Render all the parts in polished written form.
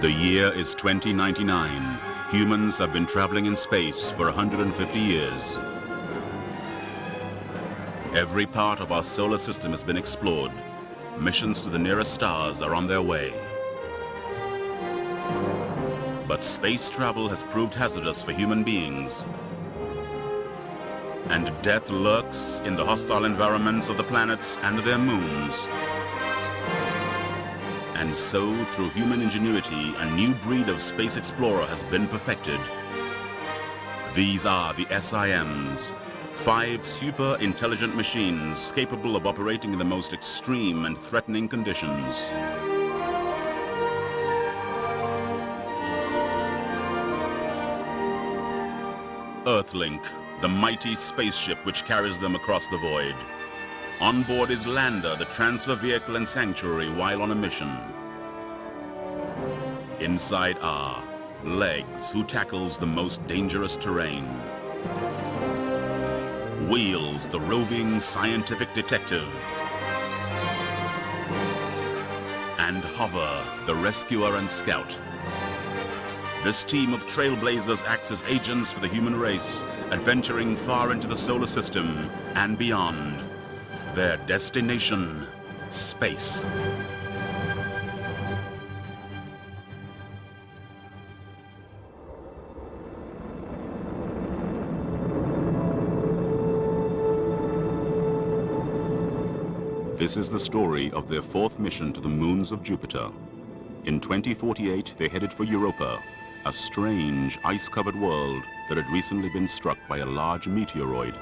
The year is 2099. Humans have been traveling in space for 150 years. Every part of our solar system has been explored. Missions to the nearest stars are on their way. But space travel has proved hazardous for human beings. And death lurks in the hostile environments of the planets and their moons. And so, through human ingenuity, a new breed of space explorer has been perfected. These are the SIMs, 5 super intelligent machines capable of operating in the most extreme and threatening conditions. Earthlink, the mighty spaceship which carries them across the void. On board is Lander, the transfer vehicle and sanctuary while on a mission. Inside are Legs, who tackles the most dangerous terrain. Wheels, the roving scientific detective. And Hover, the rescuer and scout. This team of trailblazers acts as agents for the human race, adventuring far into the solar system and beyond. Their destination, space. This is the story of their 4th mission to the moons of Jupiter. In 2048, they headed for Europa, a strange ice-covered world that had recently been struck by a large meteoroid.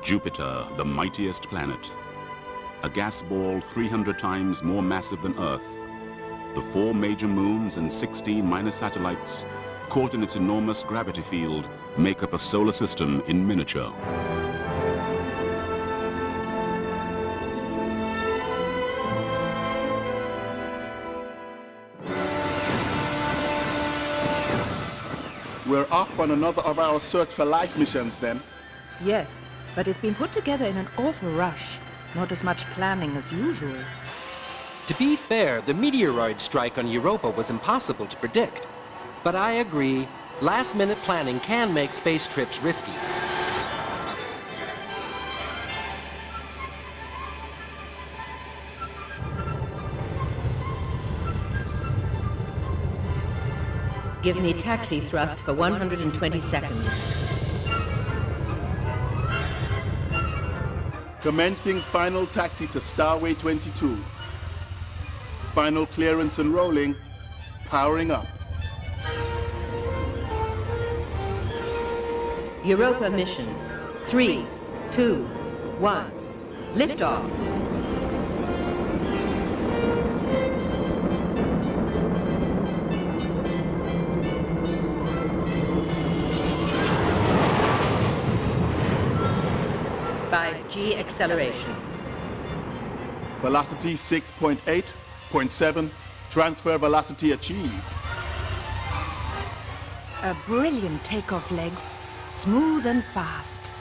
Jupiter, the mightiest planet. A gas ball 300 times more massive than Earth. The 4 major moons and 16 minor satellites, caught in its enormous gravity field, make up a solar system in miniature. We're off on another of our search for life missions then. Yes, but it's been put together in an awful rush. Not as much planning as usual. To be fair, the meteoroid strike on Europa was impossible to predict. But I agree, last-minute planning can make space trips risky. Give me taxi thrust for 120 seconds. Commencing final taxi to Starway 22. Final clearance and rolling. Powering up. Europa mission. 3, 2, 1. Liftoff. G acceleration. Velocity 6.8.7. Transfer velocity achieved. A brilliant takeoff, Legs. Smooth and fast.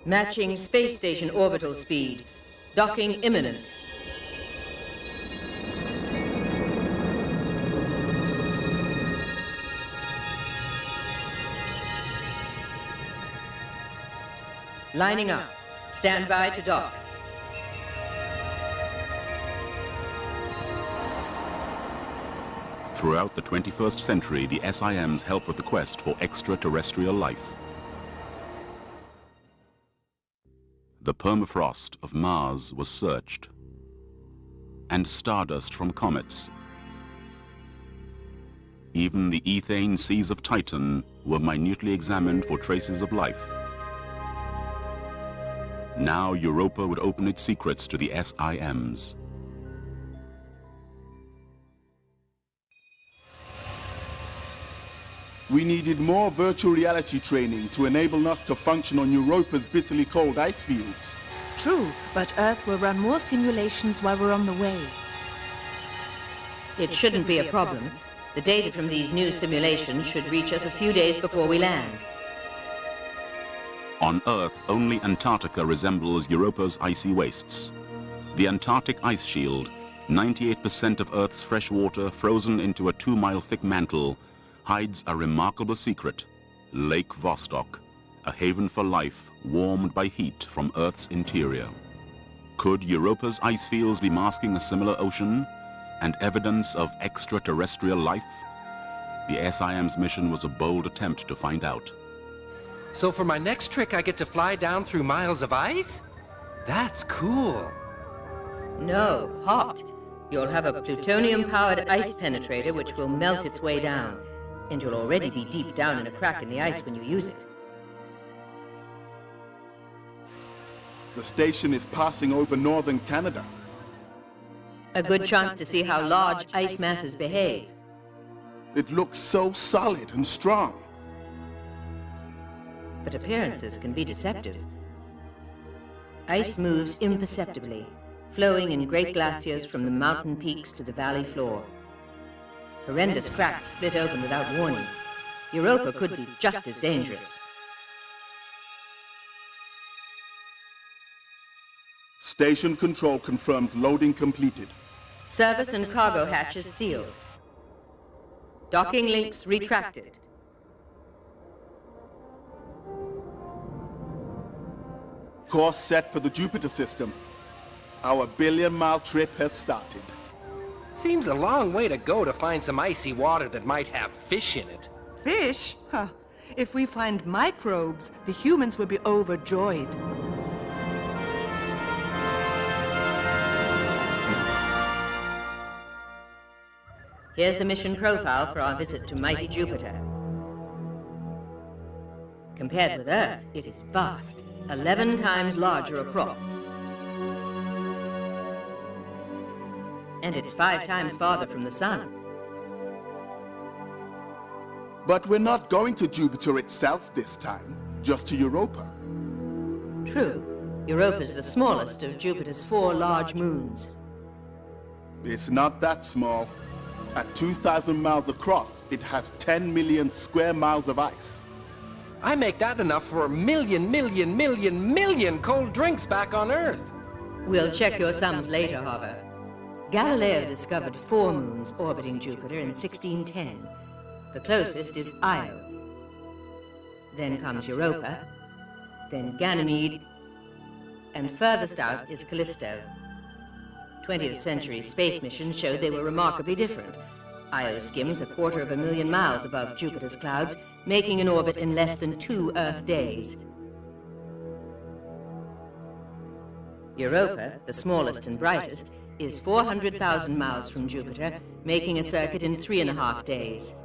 Matching space station orbital speed. Docking imminent. Lining up. Stand by to dock. Throughout the 21st century, the SIMs help with the quest for extraterrestrial life. The permafrost of Mars was searched, and stardust from comets. Even the ethane seas of Titan were minutely examined for traces of life. Now Europa would open its secrets to the SIMs. We needed more virtual reality training to enable us to function on Europa's bitterly cold ice fields. True, but Earth will run more simulations while we're on the way. It shouldn't be a problem. The data from these new simulations should reach us a few days before we land. On Earth, only Antarctica resembles Europa's icy wastes. The Antarctic ice shield, 98% of Earth's fresh water frozen into a 2-mile thick mantle, hides a remarkable secret: Lake Vostok, a haven for life warmed by heat from Earth's interior. Could Europa's ice fields be masking a similar ocean and evidence of extraterrestrial life? The SIM's mission was a bold attempt to find out. So for my next trick, I get to fly down through miles of ice? That's cool. No, hot. You'll have a plutonium-powered ice penetrator which will melt its way down, and you'll already be deep down in a crack in the ice when you use it. The station is passing over northern Canada. A good chance to see how large ice masses behave. It looks so solid and strong. But appearances can be deceptive. Ice moves imperceptibly, flowing in great glaciers from the mountain peaks to the valley floor. Horrendous cracks split open without warning. Europa could be just as dangerous. Station control confirms loading completed. Service and cargo hatches sealed. Docking links retracted. Course set for the Jupiter system. Our billion-mile trip has started. Seems a long way to go to find some icy water that might have fish in it. Fish? Huh. If we find microbes, the humans will be overjoyed. Here's the mission profile for our visit to mighty Jupiter. Compared with Earth, it is vast, 11 times larger across. And it's 5 times farther from the Sun. But we're not going to Jupiter itself this time, just to Europa. True. Europa's the smallest of Jupiter's 4 large moons. It's not that small. At 2,000 miles across, it has 10 million square miles of ice. I make that enough for a million cold drinks back on Earth. We'll check your sums later, Harbour. Galileo discovered 4 moons orbiting Jupiter in 1610. The closest is Io. Then comes Europa, then Ganymede, and furthest out is Callisto. 20th century space missions showed they were remarkably different. Io skims 250,000 miles above Jupiter's clouds, making an orbit in less than 2 Earth days. Europa, the smallest and brightest, is 400,000 miles from Jupiter, making a circuit in 3.5 days.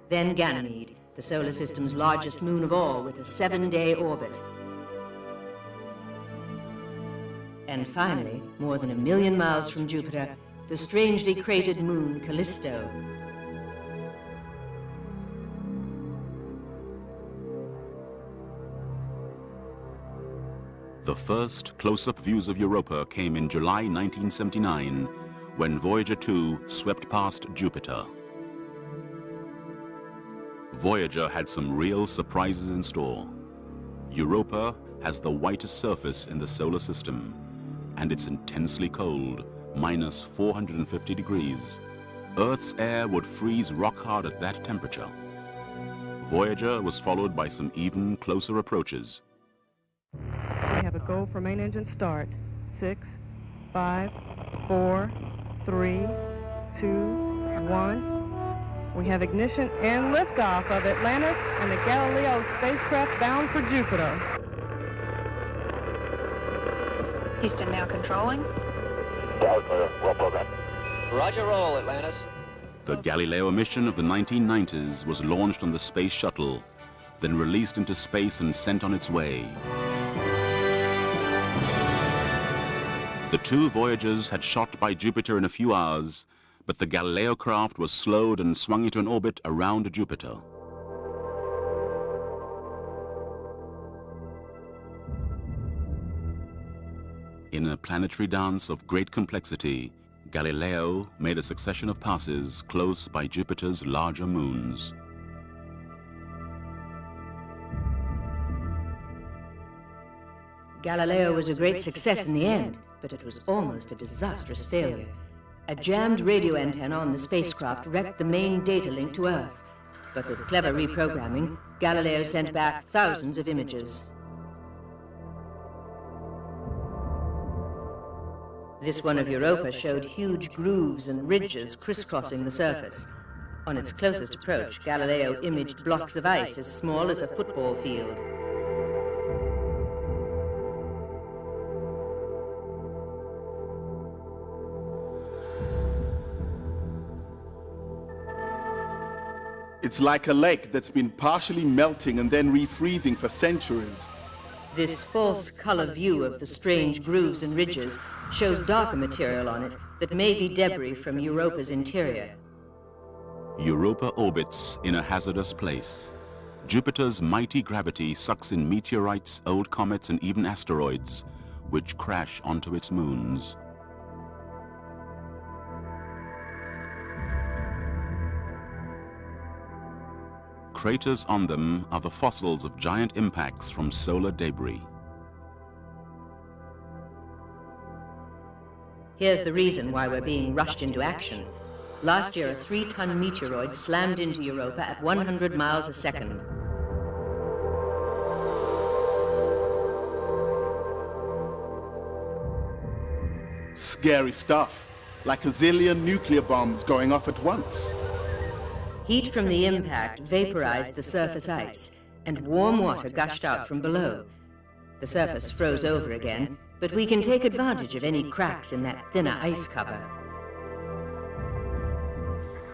Then Ganymede, the solar system's largest moon of all, with a 7-day orbit. And finally, more than 1 million miles from Jupiter, the strangely cratered moon Callisto. The first close-up views of Europa came in July 1979, when Voyager 2 swept past Jupiter. Voyager had some real surprises in store. Europa has the whitest surface in the solar system, and it's intensely cold, minus 450 degrees. Earth's air would freeze rock hard at that temperature. Voyager was followed by some even closer approaches. We have a go for main engine start. 6, 5, 4, 3, 2, 1. We have ignition and liftoff of Atlantis and the Galileo spacecraft bound for Jupiter. Houston now controlling. Roll program. Roger, roll, Atlantis. The Galileo mission of the 1990s was launched on the space shuttle, then released into space and sent on its way. The 2 Voyagers had shot by Jupiter in a few hours, but the Galileo craft was slowed and swung into an orbit around Jupiter. In a planetary dance of great complexity, Galileo made a succession of passes close by Jupiter's larger moons. Galileo was a great success in the end, but it was almost a disastrous failure. A jammed radio antenna on the spacecraft wrecked the main data link to Earth. But with clever reprogramming, Galileo sent back thousands of images. This one of Europa showed huge grooves and ridges crisscrossing the surface. On its closest approach, Galileo imaged blocks of ice as small as a football field. It's like a lake that's been partially melting and then refreezing for centuries. This false color view of the strange grooves and ridges shows darker material on it that may be debris from Europa's interior. Europa orbits in a hazardous place. Jupiter's mighty gravity sucks in meteorites, old comets, and even asteroids, which crash onto its moons. Craters on them are the fossils of giant impacts from solar debris. Here's the reason why we're being rushed into action. Last year, a 3-ton meteoroid slammed into Europa at 100 miles a second. Scary stuff, like a zillion nuclear bombs going off at once. Heat from the impact vaporized the surface ice, and warm water gushed out from below. The surface froze over again, but we can take advantage of any cracks in that thinner ice cover.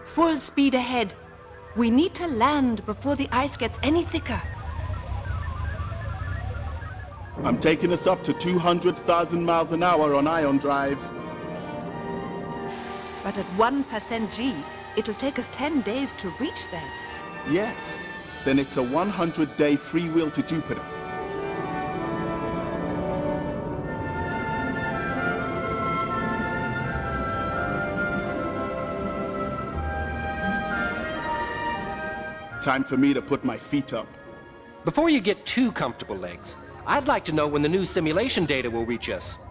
Full speed ahead. We need to land before the ice gets any thicker. I'm taking us up to 200,000 miles an hour on ion drive. But at 1% G, it'll take us 10 days to reach that. Yes, then it's a 100-day free wheel to Jupiter. Time for me to put my feet up. Before you get too comfortable, Legs, I'd like to know when the new simulation data will reach us.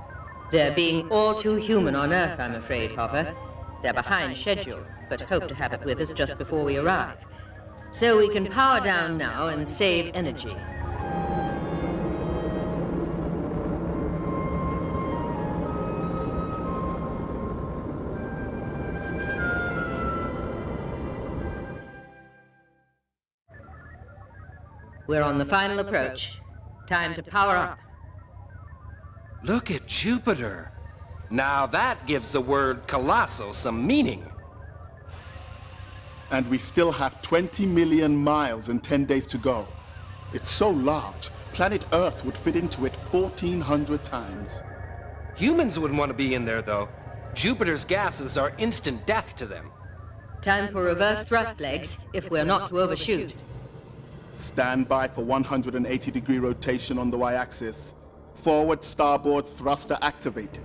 They're being all too human on Earth, I'm afraid, Hopper. They're behind schedule, but hope to have it with us just before we arrive. So we can power down now and save energy. We're on the final approach. Time to power up. Look at Jupiter. Now that gives the word colossal some meaning. And we still have 20 million miles and 10 days to go. It's so large, planet Earth would fit into it 1,400 times. Humans wouldn't want to be in there, though. Jupiter's gases are instant death to them. Time for reverse thrust, Legs, if we're not to overshoot. Stand by for 180-degree rotation on the y-axis. Forward starboard thruster activated.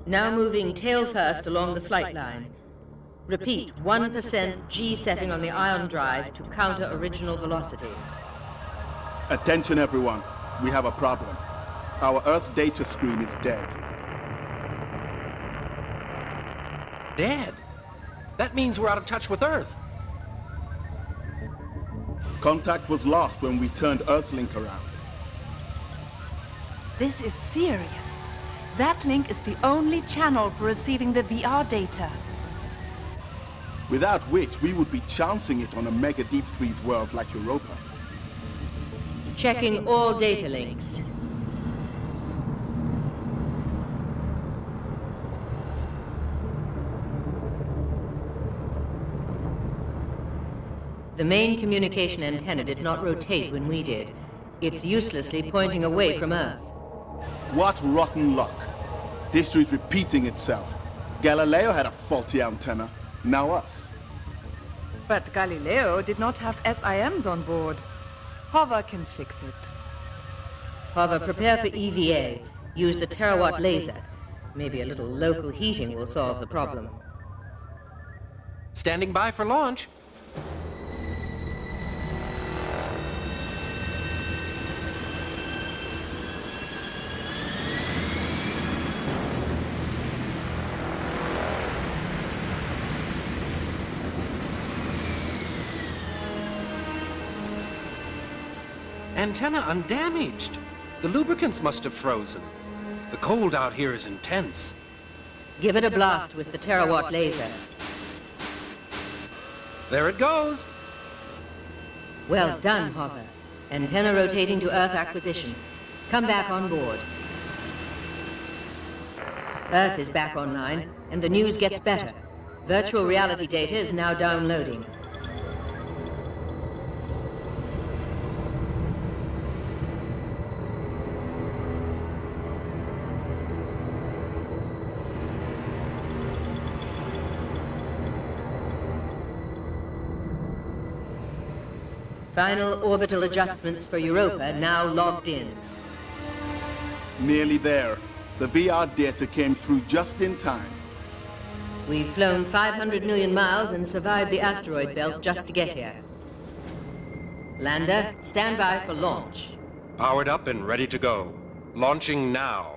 Now moving tail first along the flight line. Repeat, 1% G setting on the ion drive to counter original velocity. Attention everyone, we have a problem. Our Earth data screen is dead. Dead? That means we're out of touch with Earth. Contact was lost when we turned Earthlink around. This is serious. That link is the only channel for receiving the VR data. Without which, we would be chancing it on a mega deep freeze world like Europa. Checking all data links. The main communication antenna did not rotate when we did. It's uselessly pointing away from Earth. What rotten luck. History's repeating itself. Galileo had a faulty antenna, now us. But Galileo did not have SIMs on board. Hover can fix it. Hover, prepare for EVA. Use the terawatt laser. Maybe a little local heating will solve the problem. Standing by for launch. Antenna undamaged. The lubricants must have frozen. The cold out here is intense. Give it a blast with the terawatt laser. There it goes. Well done, Hover. Antenna rotating to Earth acquisition. Come back on board. Earth is back online, and the news gets better. Virtual reality data is now downloading. Final orbital adjustments for Europa now logged in. Nearly there. The VR data came through just in time. We've flown 500 million miles and survived the asteroid belt just to get here. Lander, stand by for launch. Powered up and ready to go. Launching now.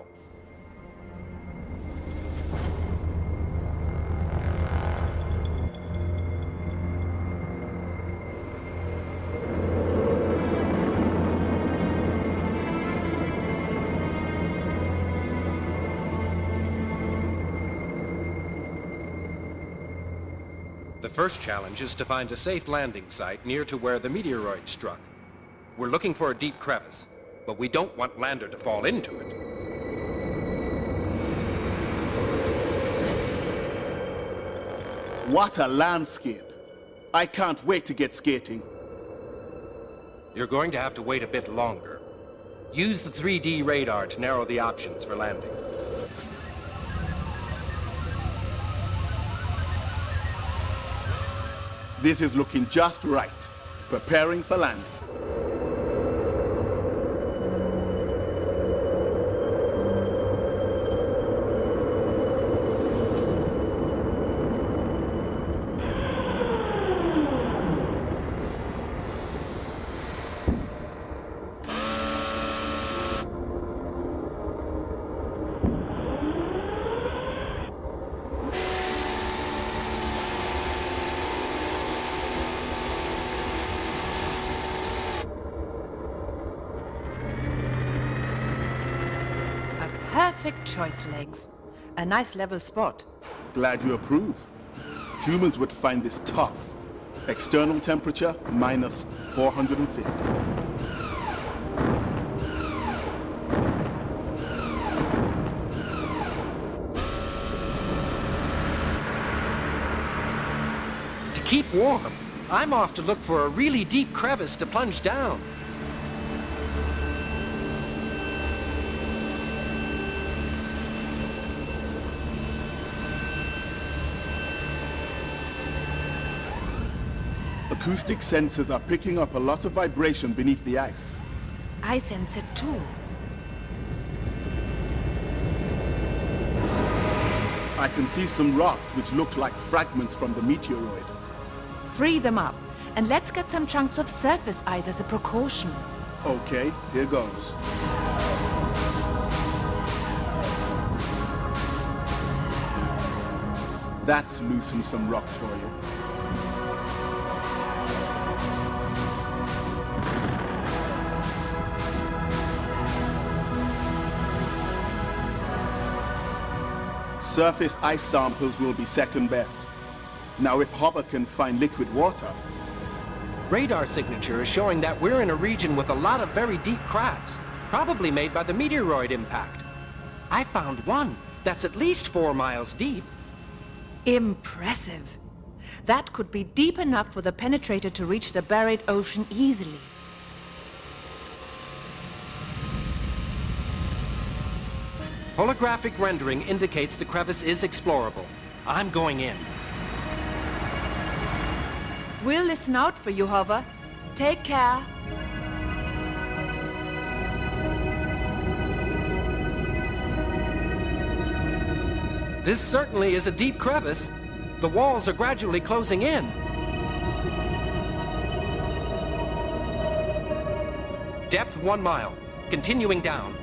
The first challenge is to find a safe landing site near to where the meteoroid struck. We're looking for a deep crevice, but we don't want Lander to fall into it. What a landscape! I can't wait to get skating. You're going to have to wait a bit longer. Use the 3D radar to narrow the options for landing. This is looking just right. Preparing for landing. Perfect choice, Legs. A nice level spot. Glad you approve. Humans would find this tough. External temperature minus 450. To keep warm, I'm off to look for a really deep crevice to plunge down. Acoustic sensors are picking up a lot of vibration beneath the ice. I sense it too. I can see some rocks which look like fragments from the meteoroid. Free them up, and let's get some chunks of surface ice as a precaution. Okay, here goes. That's loosened some rocks for you. Surface ice samples will be second best. Now if Hover can find liquid water... Radar signature is showing that we're in a region with a lot of very deep cracks, probably made by the meteoroid impact. I found one that's at least 4 miles deep. Impressive. That could be deep enough for the penetrator to reach the buried ocean easily. Holographic rendering indicates the crevice is explorable. I'm going in. We'll listen out for you, Hover. Take care. This certainly is a deep crevice. The walls are gradually closing in. Depth 1 mile. Continuing down.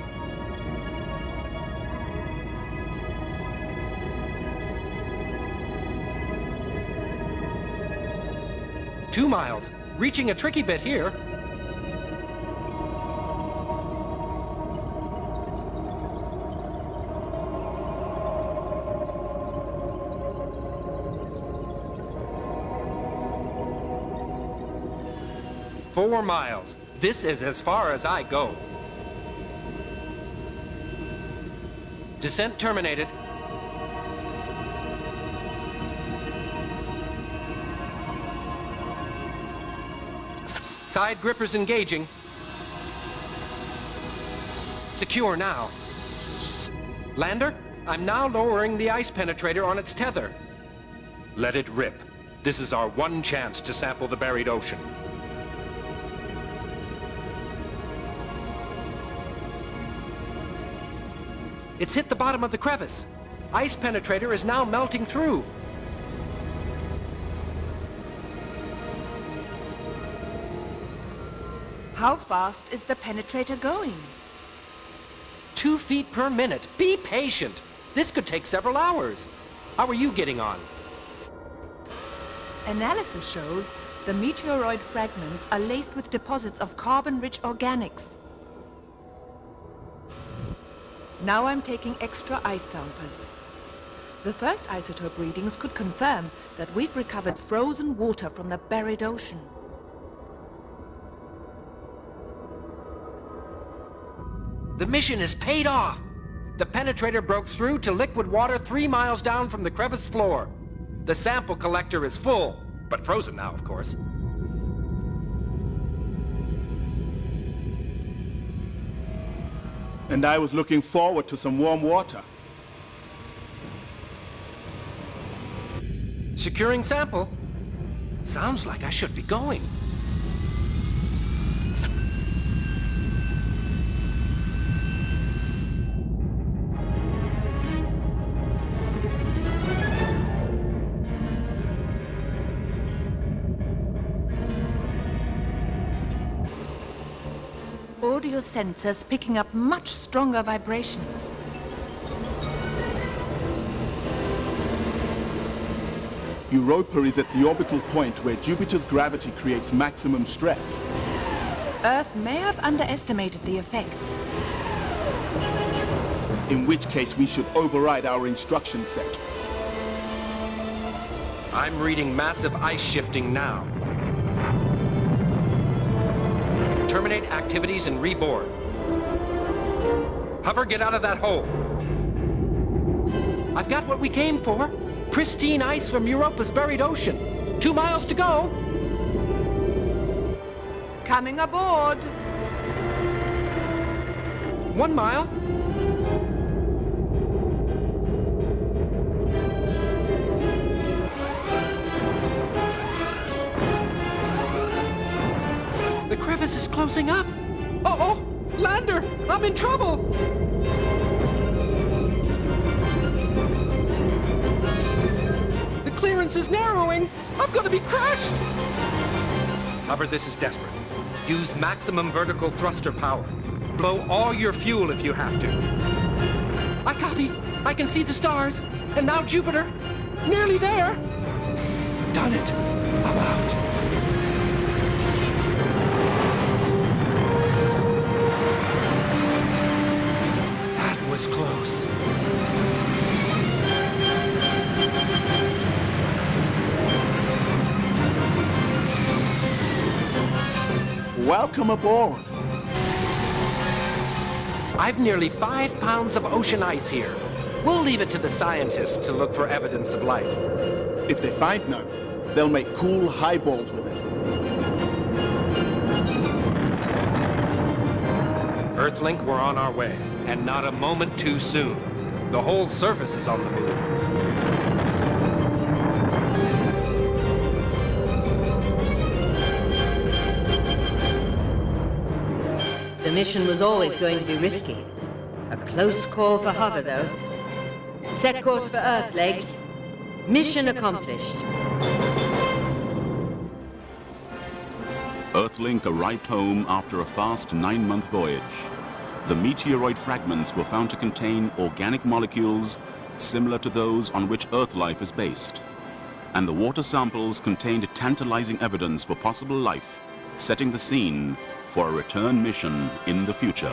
Two miles. Reaching a tricky bit here. Four miles. This is as far as I go. Descent terminated. Side grippers engaging. Secure now. Lander, I'm now lowering the ice penetrator on its tether. Let it rip. This is our one chance to sample the buried ocean. It's hit the bottom of the crevice. Ice penetrator is now melting through. How fast is the penetrator going? 2 feet per minute. Be patient. This could take several hours. How are you getting on? Analysis shows the meteoroid fragments are laced with deposits of carbon-rich organics. Now I'm taking extra ice samples. The first isotope readings could confirm that we've recovered frozen water from the buried ocean. The mission is paid off. The penetrator broke through to liquid water 3 miles down from the crevice floor. The sample collector is full, but frozen now, of course. And I was looking forward to some warm water. Securing sample. Sounds like I should be going. Audio sensors picking up much stronger vibrations. Europa is at the orbital point where Jupiter's gravity creates maximum stress. Earth may have underestimated the effects. In which case we should override our instruction set. I'm reading massive ice shifting now. Terminate activities and reboard. Hover, get out of that hole. I've got what we came for. Pristine ice from Europa's buried ocean. 2 miles to go. Coming aboard. 1 mile. The crevice is closing up. Uh-oh! Lander! I'm in trouble! The clearance is narrowing! I'm gonna be crushed! Hover, this is desperate. Use maximum vertical thruster power. Blow all your fuel if you have to. I copy. I can see the stars. And now Jupiter. Nearly there. Done it. I'm out. Was close. Welcome aboard. I've nearly 5 pounds of ocean ice here. We'll leave it to the scientists to look for evidence of life. If they find none, they'll make cool highballs with it. Earthlink, we're on our way, and not a moment too soon. The whole surface is on the move. The mission was always going to be risky. A close call for Hover, though. Set course for Earth, Legs. Mission accomplished. Earthlink arrived home after a fast 9-month voyage. The meteoroid fragments were found to contain organic molecules similar to those on which Earth life is based. And the water samples contained tantalizing evidence for possible life, setting the scene for a return mission in the future.